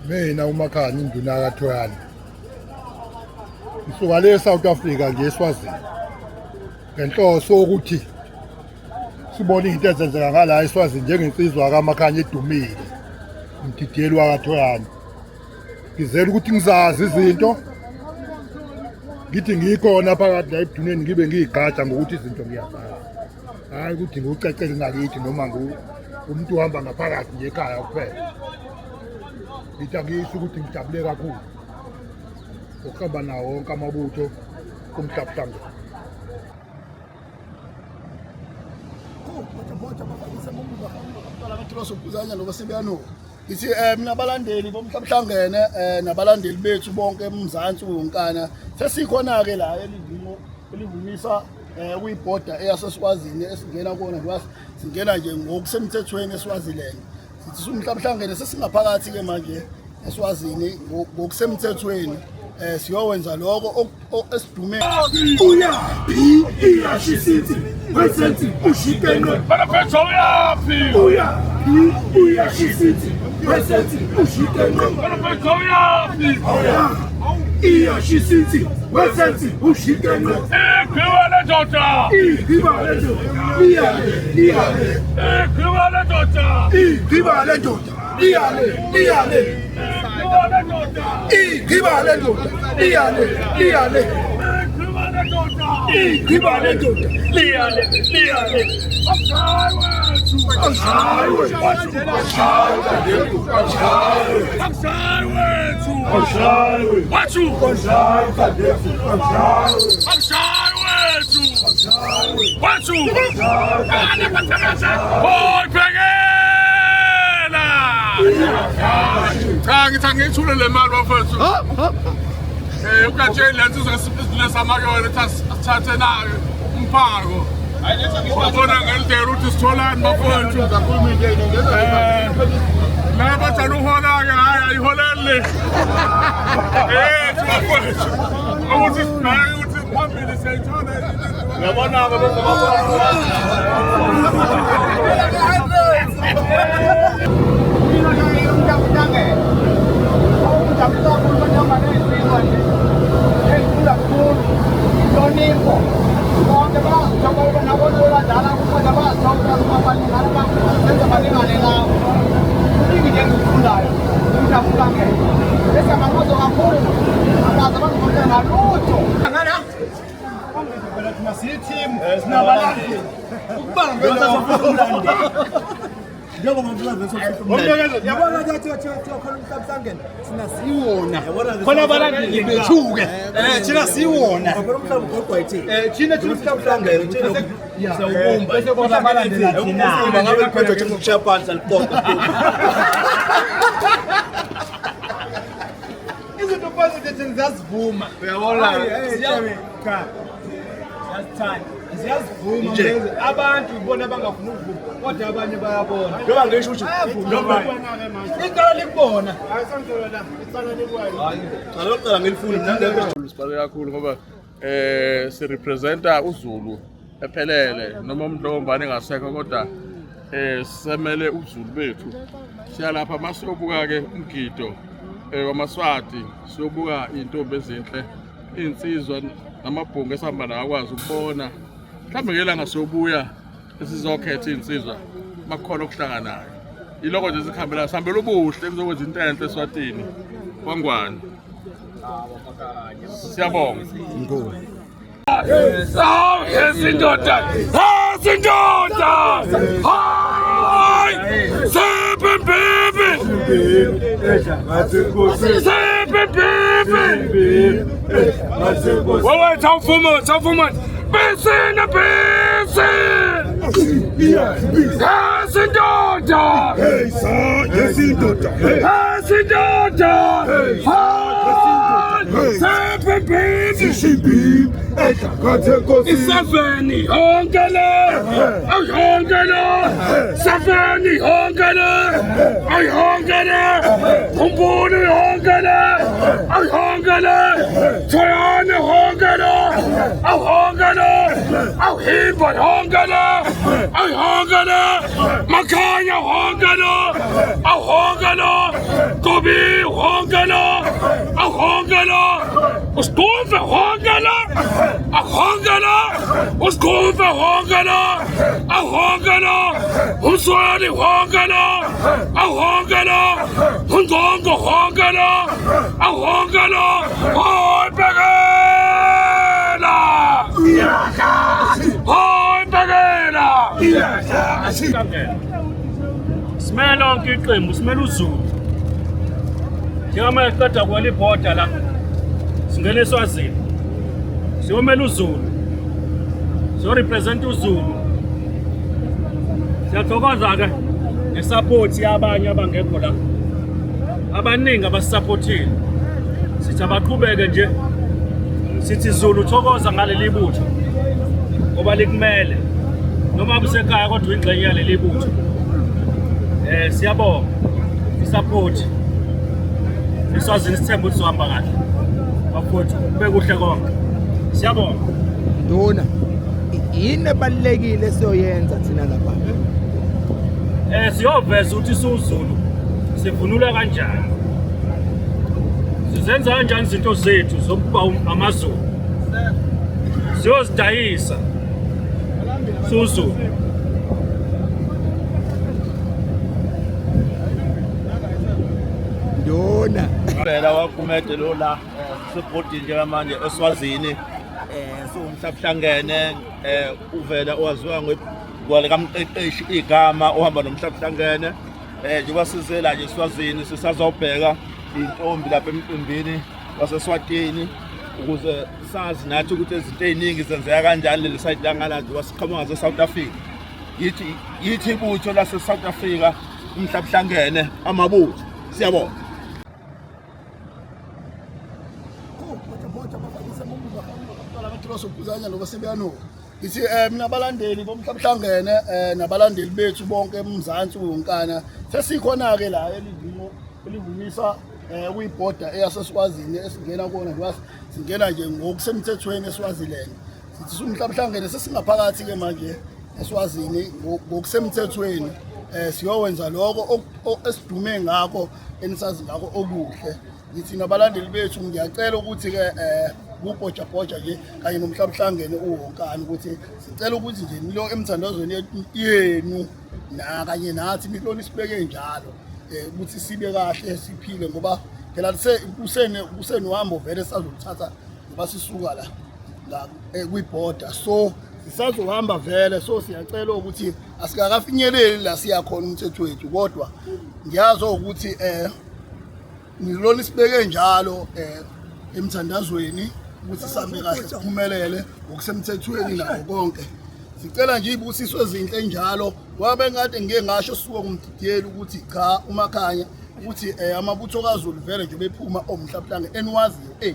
Mina uMakhanya induna kaThoyani. Ngisuka le South Africa nje eSwazini. Ngenhloso ukuthi sibone into ezenzeka ngala eSwazini njengensizwa kaMakhanya edumile. Umdidiyeli wakaThoyani. Ngizela ukuthi ngizazi izinto. Ngithi ngikhona phakathi la ebuduneni ngibe ngiyigqaja ngokuthi izinto ngiyazazi. Hayi ukuthi ngiucecele ngakithi noma umuntu uhamba ngaphakathi nje ekhaya kuphela. Ngithi ngisho ukuthi ngijabule kakhulu. Ukuhamba nawo wonke amabutho kumhlabhlanga. Ithi mina abalandeli bomhlabhlangene nabalandeli bethu bonke eMzansi wonkana sesikhona ke la elivumisa kuyibhoda eyaseswazini esingena kona ngoba singena nje ngokusemthethweni eSwaziland. Sithi umhlabhlangene sesingaphakathi ke manje eSwazini ngokusemthethweni siyowenza lokho esidume uya iyashisithi wesethi ushikene Baraphetho uyaphi uyashisithi wesethi ushikene Baraphetho uyaphi iyashisithi wesethi ushikene Igqiba lendoda igqiba lendoda liyale Igqiba lendoda igqiba lendoda liyale Igqiba lendoda igqiba lendoda liyale igqiba lendoda liyale Cha ngithi ngithule le mali bafethu. Ukatshela lento izosibusiness amakho thathe nayo umphako. Ubona ngendlela ukuthi sitholani bafethu. La bathana uhola ke hayi ayiholele. Bafethu. Ukuthi sibheke ukuthi phambili siyayithola. Yabona ke khona abalandeli bethuke thina siwona thina umhlabhlangene siyawubumba bese bona abalandeli thina ngabe phezulu ukuthi ushaphansi aliqoqa izinto positive ziyazivuma uyabona ziyazivuma abantu bona bangafuna ukuvuma kodwa abanye bayabona njengoba ngisho ukuthi icala likubona ngalokuqala ngilifuni mina Sibaluleke kakhulu ngoba sirepresenta uZulu ephelele noma umdlombane engasekho kodwa semele uZulu bethu siyalapha masiyobuka ke umgido wamaswati siyobuka intombi ezinhle insizwa namabhungu esihamba nakwazi ukubona mhlawumbe ngelanga siyobuya sizokhetha insizwa makukhona okuhlanganayo iloko nje sikhambela sihambela ubuhle kuzokwenza into enhle eSwatini kwangwane siyabonga Esindoda hayi sebebebe wewe tawufuma besina bese esindoda Isafeni hongele Safeni hongele Kumbuni hongele Toyane hongele Himba hongele Makhanya hongele Gobi Usikuve honke la, ahonke la, usikuve honke la, ahonke la, uswali honke la, ahonke la, ungongo honke la, ahonke la, hoy Mbekela, hoy Mbekela. Simele lonke iqembu, simele uZulu. Njengoba siqeda kwela ibhoda la. Singene eSwazini. Siyomela uZulu. Siyorepresent uZulu. Siyathokoza ke ngesupport yabanye abangekho la. Abaningi abasupportile. Sithi abaqhubeke nje. Sithi Zulu thokoza ngaleli butho. Ngoba likumele. Noma kusekhaya kodwa ingxenye yaleli butho. Siyabonga. Isupport. Iswazini sithemba ukuthi sohamba kahle. Bafowethu bekuhle konke. Siyabonga. Nduna yini ebalekile siyoyenza thina lapha? Siyoveza ukuthi siwuZulu. Sivunula kanjani? Sizenza kanjani izinto zethu zokuba amaZulu? Siyozidayisa. SiwuZulu. Nduna phela wakhumede lo la sebhodi njengamanje eSwazini siwumhlabuhlangene uvela owaziwa ngwale kamqeqeshi igama ohamba nomhlabuhlangene njengoba sizela nje eSwazini sisazobheka intombi lapha emcimbini waseSwatini ukuze sazi nathi ukuthi izinto eziningi zenzeka kanjani leli side langala nje wasiqhamuka eSouth Africa yithi ibutho lase South Africa umhlabuhlangene amabutho siyabonga. Sokuzanya ngoba sebeyano ithi mina abalandeli bomhlabuhlangene nabalandeli bethu bonke eMzansi wonkana sesikhona ke la elivimo elivumisa kuyibhoda eyaseSwazini esingena kona ngoba singena nje ngokusemthethweni eSwaziland sithi umhlabuhlangene sesingaphakathi ke manje eSwazini ngokusemthethweni siyowenza lokho esidume ngakho enisazi ngakho okuhle ngithi nabalandeli bethu ngiyacela ukuthi ke kubhoja nje kanye nomhlabuhlangene uwonkana ukuthi sicela ukuthi nje nilo emthandazweni yenu na kanye nathi mihloni sibeke njalo ukuthi sibe kahle siphile ngoba phela kusenohambo vele sazolithatha ngoba sisuka la kwibhoda so sisazohamba vele so siyacela ukuthi asikakafinyeleli la siyakhona umthetho wethu kodwa ngiyazi ukuthi niloni sibeke njalo emthandazweni ukuthi sihambe kahle siphumelele ngokusemthethweni nakho konke sicela nje ibusiswe ezinhle njalo wabe ngade ngeke ngasho suka kumdidiyeli ukuthi cha umakhanya ukuthi amabutho kaZulu vele nje bephuma omhlabuhlange enwaziyo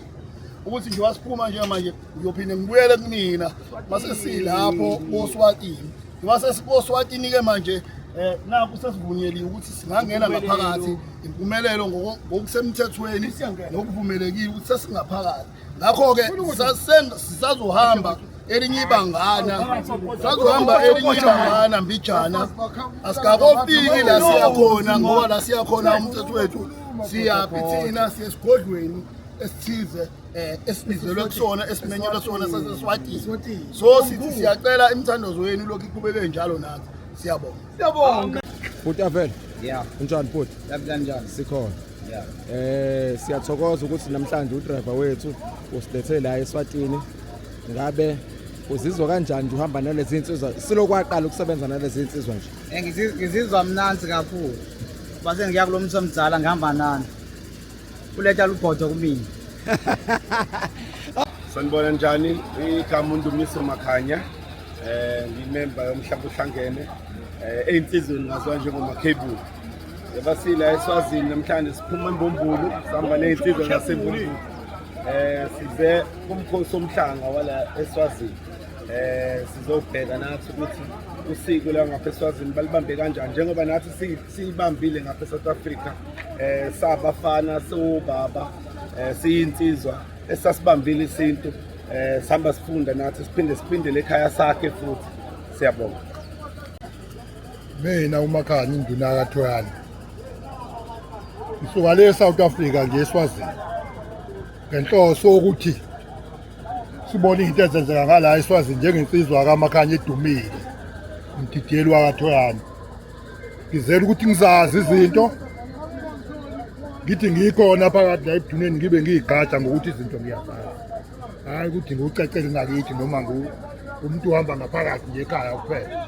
ukuthi nje wasiphuma nje manje ngiyophinde ngibuyele kunina mase silapho koSwatini mase siposwatini ke manje naku sesivunyeliwe ukuthi singangena ngaphakathi impumelelo ngokusemthethweni nokuvumelekile ukuthi sesingaphakathi ngakho ke sisazohamba elinye ibangana mbijana asikakofiki la siyakhona ngoba la siyakhona umthetho wethu siyaphi thina siyesigodlweni esithize esibizelwe kusona esimenyelwe sona saseSwatini so sithi siyacela imthandazweni lokhu iqhubeke njalo nathi siyabonga Butavela Yeah. unjani bhuti Kanjani? sikhona Yeah. siyathokoza ukuthi namhlanje udriver wethu usilethe la eSwatini ngabe uzizwa kanjani nje uhamba nalezi insizwa silokwaqala ukusebenza nalezi insizwa nje Ngizizwa mnanzi kakhulu. Base ngiya kulomthi omdala ngihamba nani. Kuletha lubhodo kumina. Sanibona njani? Igama uNdumiso Makhanya. Ngimember yomhlabuhlangene. Einsizweni ngaziwa njengomakhebulu. Yabasila eSwazini namhlanje siphuma eMbombulu, sihamba neinsizwa zaseMbombulu. Size kumkhosi omhlanga wala eSwazini. Sizobheka nathi ukuthi usiko la ngapha eSwazini balibambe kanjani njengoba nathi siyibambile ngapha eSouth Africa. Sabafana sobaba siyinsizwa esasibambile isintu sihamba sifunda nathi siphinde ekhaya sakhe futhi siyabonga. Mina uMakhanya induna kaThoyani ngisuka le South Africa nje eSwazini ngenhloso ukuthi sibone into ezenzeka ngala eSwazini njengensizwa kaMakhanya edumile umdidiyeli wakwaThoyani ngizela ukuthi ngizazi izinto ngithi ngikhona phakathi la ebuduneni ngibe ngiyigqaja ngokuthi izinto ngiyazazi hayi ukuthi ngiwucecele ngakithi noma umuntu uhamba ngaphakathi nje ekhaya kuphela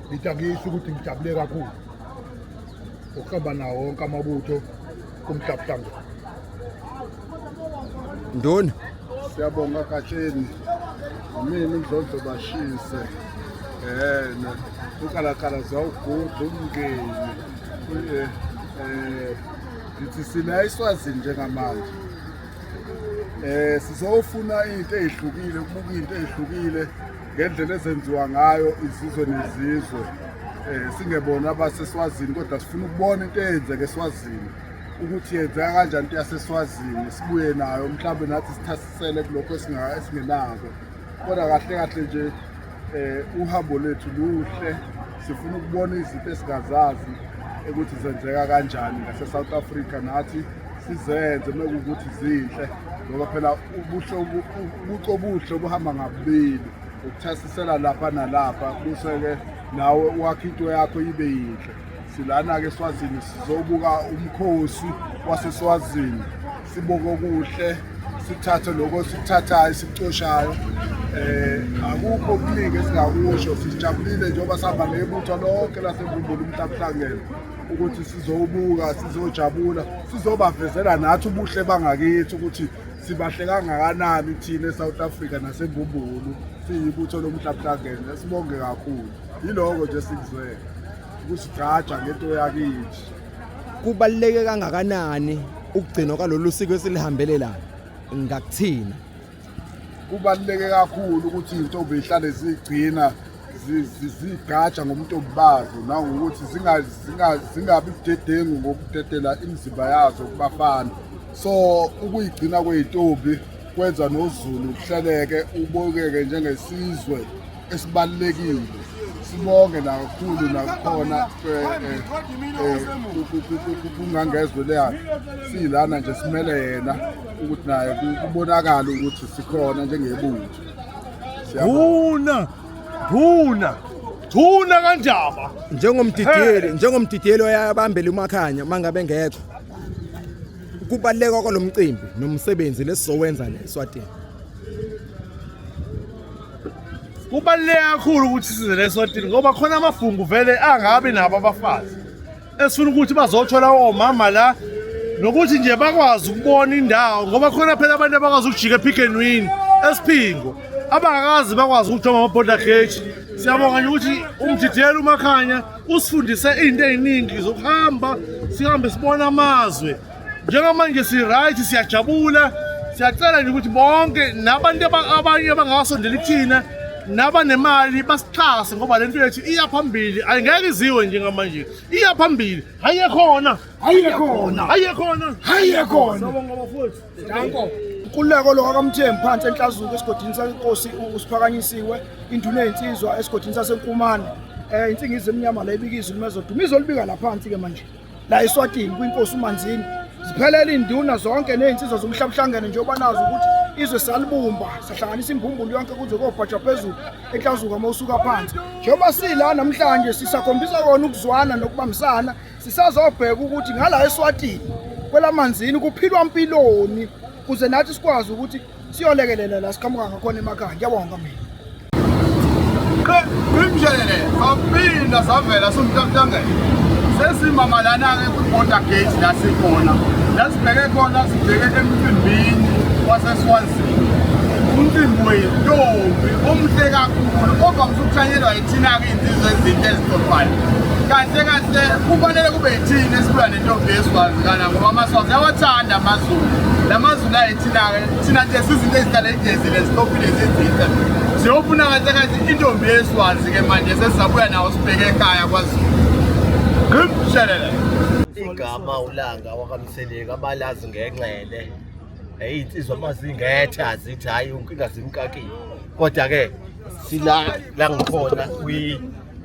ngithi angisho ukuthi ngijabule kakhulu ukuhamba nawo wonke amabutho kumhlabhlanga Nduna Siyabonga Katsheni. Mina uMdlondlo Bashise. Ukalakala zawugudla umngeni. Ngithi sina eSwazini njengamanje. Sizofuna into ezihlukile, ukubuka into ezihlukile ngendlela ezenziwa ngayo izizwe nezizwe. Singebona abaseSwazini kodwa sifuna ukubona into eyenzeka eSwazini. Ukuthi yenzeka kanjani into yaseSwazini sibuye nayo mhlawumbe nathi sithasisele kulokho esingenako kodwa kahle nje uhambo lethu luhle sifuna ukubona izinto esingazazi ukuthi zenzeka kanjani ngase-South Africa nathi sizenze mekuwukuthi zinhle ngoba phela ubuhle obuhamba ngabili ukuthasisela lapha nalapha kuseke nawe wakhe into yakho ibe yinhle. Silana-ke eSwazini sizobuka umkhosi waseSwazini sibuke okuhle sithathe lokho sikuthathayo sikucoshayo akukho okuningi esingakusho sijabulile njengoba sihamba nebutho lonke laseMbumbulu umhlabhlangene ukuthi sizowubuka sizojabula sizobavezela nathi ubuhle bangakithi ukuthi sibahle kangakanani thina eSouth Africa naseMbumbulu siyibutho lomhlabhlangene sibonge kakhulu yiloko nje sikuzwele kusigcaja ngento yakithi. Kubaluleke kangakanani ukugcinwa kwalolu siko esilihambele la ngakuthina? Kubaluleke kakhulu ukuthi intombi ihlale zigcina zigcaja ngomuntu obazo nangokuthi zingabi budedengu ngokudedela imizimba yazo kubafana. So ukuyigcina kweyintombi kwenza noZulu kuhleleke ubukeke njengesizwe esibalulekile. Sibonge kakhulu nakhona kungangezwe leya silana nje simele yena ukuthi naye kubonakala ukuthi sikhona njengebutho. Thuna kanjaba njengomdidiyeli oyabambela uMakhanya mangabe ngekho kubaluleka kwalomcimbi nomsebenzi lesizowenza la eSwatini. kubaluleke kakhulu ukuthi size eSwatini ngoba khona amafungu vele angabi nabo abafazi esifuna ukuthi bazothola omama la nokuthi nje bakwazi ukubona indawo ngoba khona phela abantu abakwazi ukujika ePick n Win eSiphingo abangakazi bakwazi ukujoma amaborder gate. Siyabonga nje ukuthi umdidiyeli uMakhanya usifundise izinto eziningi zokuhamba sihambe sibona amazwe njengamanje si-right siyajabula siyacela nje ukuthi bonke nabantu abanye abangasondela kuthina nabanemali basixhase ngoba lento yethu iya phambili ayingeke iziwe njengamanje iya phambili hayekhona Sawubona bafowethu. Danko. Ukululeko lo kaMthembu phansi enhlazuko esigodini saNkosi usiphakanyisiwe induna ezinsizwa esigodini saseNkumane. Insingizo emnyama la ibikizo limezodumizo libika la phansi ke manje. La eSwatini kwinkosi uManzini ziphelele induna zonke nezinsizwa zomhlabhlangene njengoba nazo ukuthi izwe salibumba sahlanganisa imbumbulu yonke kuze kobhaja phezulu enhlazuko mawusuka phansi. Njengoba sila namhlanje sisakhombisa kona ukuzwana nokubambisana sisazobheka ukuthi ngala eSwatini kwelamanzini kuphilwa impiloni kuze nathi sikwazi ukuthi siyolekelela la sikhamuka ngakhona emakhaya. Ngiyabonga mina. Imshelele saphinda savela somhlabhlangene sesimamalana-ke kwi-border gate la sikhona la sibheke khona sibheke emcimbini waseSwazini umcimbi wentombi omuhle kakhulu ovamise ukuhlanyelwa yithina-ke insizwa ezinto ezixoxwayo kahle kufanele kube yithina esibula nentombi yeSwazi kana ngoba amaSwazi awathanda amaZulu la maZulu ayithina-ke thina nje sizinto ezihlala egezile zitopile zezinto siyofuna kahle intombi yeSwazi-ke manje sesizabuya nawo sibheke ekhaya kwaZulu. Ngimshelele igama uLanga wakaMseleka abalazi ngenxele insizwa mazingethe azithi hayi inkinga zimkakile kodwa ke sila la ngikhona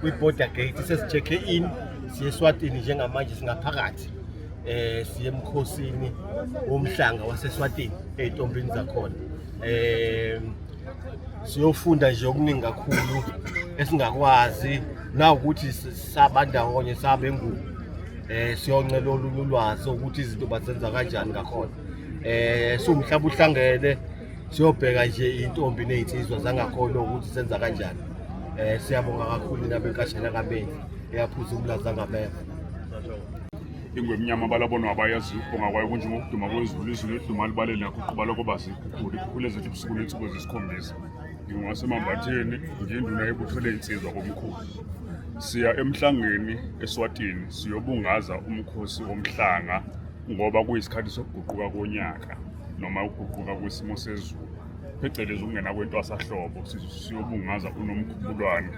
kwi-border gate sesicheck in siye eSwatini njengamanje singaphakathi siye emkhosini womhlanga waseSwatini ezintombini zakhona. Siyofunda nje okuningi kakhulu esingakwazi na ukuthi sabandawonye sabe ngubo. Siyoncela olunye ulwazi ukuthi izinto bazenza kanjani ngakhona. Somhlaba uhlangene siyobheka nje intombi nezinsizwa zangakhona ukuthi senza kanjani. Siyabonga kakhulu nabenkashana kaBenzi eyaphuza umlaza ngameva. Ingwemnyama balabona abayazi ubonga kwayo kunje ngokuduma kwezulu izulu eduma libalele nakho kuba lokho bazikhukhuli kulezo ebusuku lensuku zesikhombisa. Ngingasemambatheni ngenduna ebuthole insizwa komkhulu. Siya emhlangeni eSwatini siyobungaza umkhosi womhlanga ngoba kuyisikhathi sokuguquka konyaka noma ukuguquka kwesimo sezulu. Phecelezi ukungena kwentwasahlobo siyobungaza unomkhubulwane.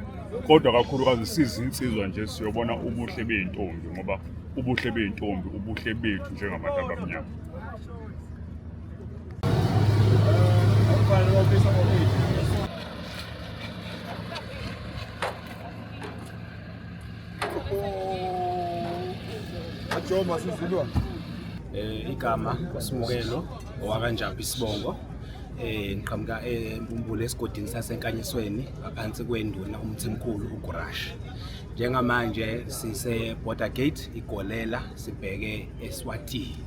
Kodwa kakhulukazi sizinsizwa nje siyobona ubuhle beyintombi ngoba ubuhle beyintombi ubuhle bethu njengabantu abamnyama. Igama uSimukelo owakanjaphi isibongo ngiqhamuka eMbumbulu esigodini saseNkanyisweni ngaphansi kwenduna umthimkhulu uGurash. Njengamanje sise Border Gate iGolela sibheke eSwatini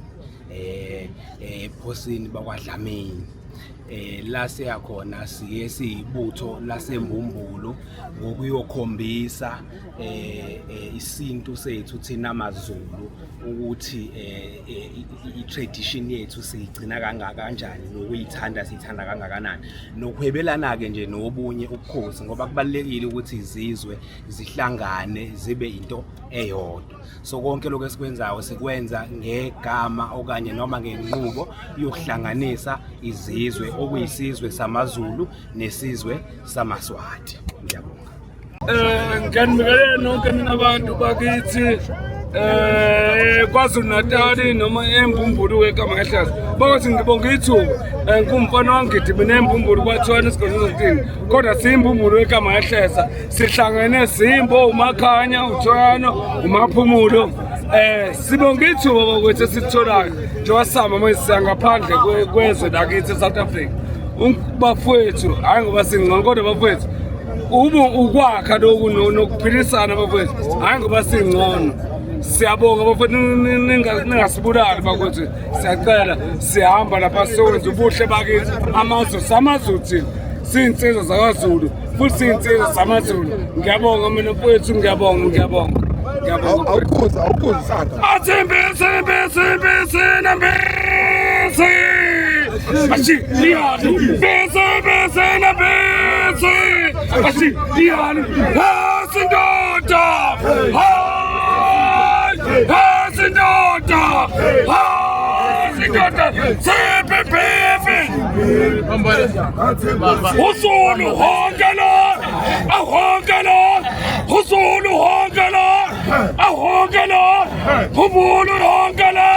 ephosini bakwaDlamini. La siyakhona siye siyibutho laseMbumbulu ngokuyokhombisa isintu sethu thina amaZulu ukuthi i-tradition yethu sigcina kanjani nokuyithanda sithanda kangakanani nokuhwebelana ke nje nobunye ubukhosi ngoba kubalekile ukuthi izizwe zihlangane zibe into eyodwa. So konke lokho esikwenzayo sikwenza ngegama okanye noma ngenqubo yokuhlanganisa izizwe okuyisizwe samaZulu nesizwe samaSwati. Ngiyabonga. Ngiyanibingelela nonke mina abantu bakithi KwaZulu-Natal noma eMbumbulu wegama kaHlazi. Bathi ngibonga ithuba ngumfana wangidimi neMbumbulu kwaThwana esigodini sesitini. Kodwa siyiMbumbulu wegama kaHlazi. Sihlangene Simbo, uMakhanya, uThwana, uMaphumulo. Sibonga ithuba bakwethu sitholayo. Njengoba sama manje siyangaphandle kwezwe lakithi eSouth Africa. Bafowethu hayi ngoba singcono kodwa bafowethu ukwakha lokhu nokuphilisana bafowethu hayi ngoba singcono. Siyabonga bafowethu ningasibulali bakwethu. Siyacela sihamba lapha siwenza ubuhle bakithi amazwe samaZulu thina. Siyinsizwa zakwaZulu futhi siyinsizwa samaZulu. Ngiyabonga mina mfowethu ngiyabonga. Awukhuza isandla. Athembese nambese. Ashi liyani bese nambese. Ashi liyani hasindoda. Hasindoda. Hasindoda. Sepepepe. Usulu hongala. Ahongala. Usulu hongala. Ahongala. Ubulu hongala.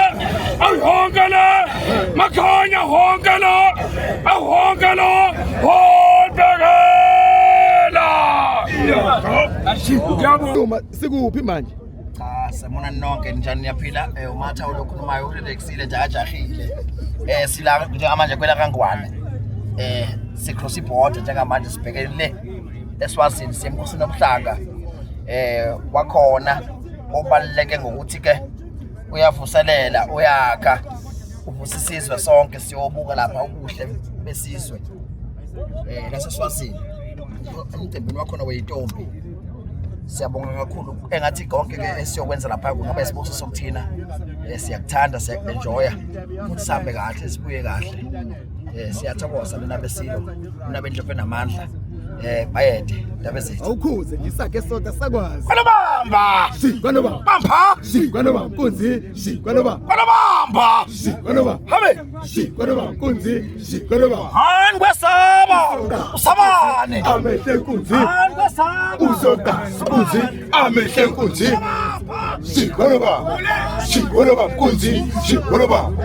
Ahongala. Makhanya hongala. Ahongala. Hongala. Sikuphi manje? Semona nonke njani niyaphila umatha olokhulumayo uRelexile njajahile sila njengamanje kwela kaNgwane sicross iborder njengamanje sibhekele eSwazini semkhosini omhlanga wakhona obaluleke ngokuthi ke uyavuselela uyakha uvusisizwe sonke siyobuka lapha ubuhle besizwe laseSwazini umthembeni wakhona weyintombi. Siyabonga kakhulu engathi konke ke esiyokwenza lapha kungaba isibuso sokuthina siyakuthanda siyaenjoya futhi sihambe kahle sibuye kahle siyathokoza mina besilo mina bendlovu enamandla bayede ndaba zethu awukhuze ngisake sonke sakwazi kwanobamba kwanobamba bamba kwanobamba kunzi kwanobamba kwanobamba kwanobamba habe kwanobamba kunzi kwanobamba hani kwesaba usabane amehle kunzi hani kwesaba uzoka kunzi amehle kunzi kwanobamba kunzi kwanobamba